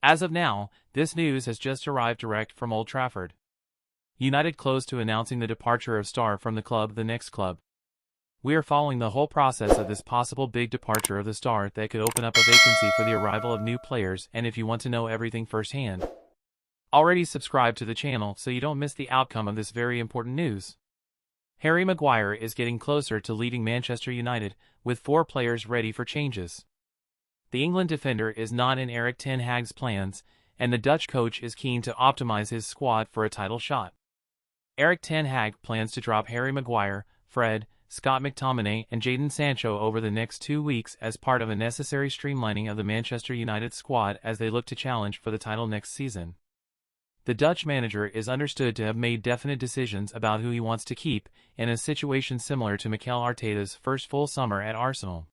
As of now, this news has just arrived direct from Old Trafford. United close to announcing the departure of star from the club. The next club. We are following the whole process of this possible big departure of the star that could open up a vacancy for the arrival of new players, and if you want to know everything firsthand, already subscribe to the channel so you don't miss the outcome of this very important news. Harry Maguire is getting closer to leaving Manchester United, with 4 players ready for changes. The England defender is not in Erik ten Hag's plans, and the Dutch coach is keen to optimize his squad for a title shot. Erik ten Hag plans to drop Harry Maguire, Fred, Scott McTominay and Jadon Sancho over the next 2 weeks as part of a necessary streamlining of the Manchester United squad as they look to challenge for the title next season. The Dutch manager is understood to have made definite decisions about who he wants to keep, in a situation similar to Mikel Arteta's first full summer at Arsenal.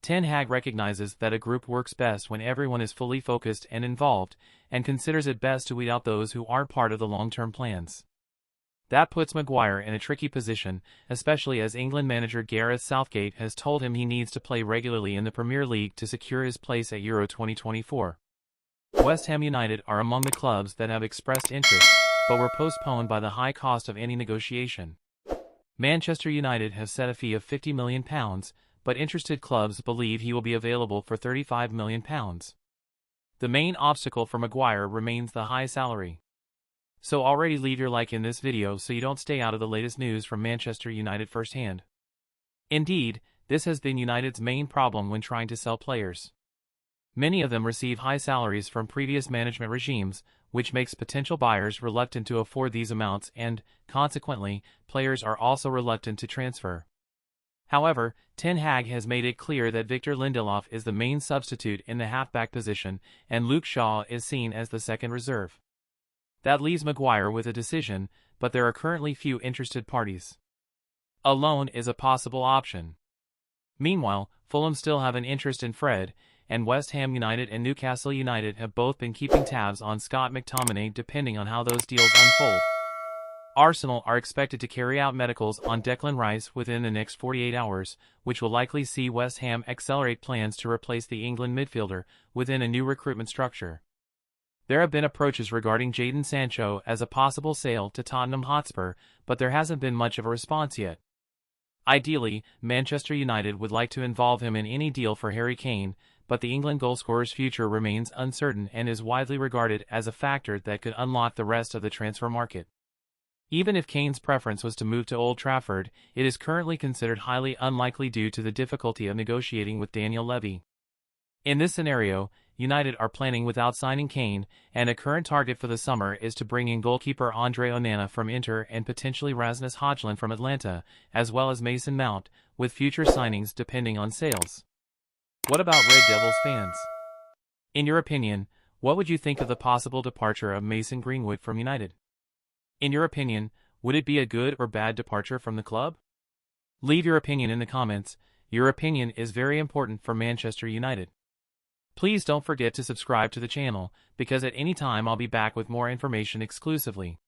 Ten Hag recognizes that a group works best when everyone is fully focused and involved, and considers it best to weed out those who aren't part of the long-term plans. That puts Maguire in a tricky position, especially as England manager Gareth Southgate has told him he needs to play regularly in the Premier League to secure his place at Euro 2024. West Ham United are among the clubs that have expressed interest, but were postponed by the high cost of any negotiation. Manchester United have set a fee of £50 million, but interested clubs believe he will be available for £35 million. The main obstacle for Maguire remains the high salary. So already leave your like in this video so you don't stay out of the latest news from Manchester United firsthand. Indeed, this has been United's main problem when trying to sell players. Many of them receive high salaries from previous management regimes, which makes potential buyers reluctant to afford these amounts and, consequently, players are also reluctant to transfer. However, Ten Hag has made it clear that Victor Lindelof is the main substitute in the halfback position and Luke Shaw is seen as the second reserve. That leaves Maguire with a decision, but there are currently few interested parties. A loan is a possible option. Meanwhile, Fulham still have an interest in Fred, and West Ham United and Newcastle United have both been keeping tabs on Scott McTominay depending on how those deals unfold. Arsenal are expected to carry out medicals on Declan Rice within the next 48 hours, which will likely see West Ham accelerate plans to replace the England midfielder within a new recruitment structure. There have been approaches regarding Jadon Sancho as a possible sale to Tottenham Hotspur, but there hasn't been much of a response yet. Ideally, Manchester United would like to involve him in any deal for Harry Kane, but the England goalscorer's future remains uncertain and is widely regarded as a factor that could unlock the rest of the transfer market. Even if Kane's preference was to move to Old Trafford, it is currently considered highly unlikely due to the difficulty of negotiating with Daniel Levy. In this scenario, United are planning without signing Kane, and a current target for the summer is to bring in goalkeeper Andre Onana from Inter and potentially Rasmus Højlund from Atlanta, as well as Mason Mount, with future signings depending on sales. What about Red Devils fans? In your opinion, what would you think of the possible departure of Mason Greenwood from United? In your opinion, would it be a good or bad departure from the club? Leave your opinion in the comments. Your opinion is very important for Manchester United. Please don't forget to subscribe to the channel, because at any time I'll be back with more information exclusively.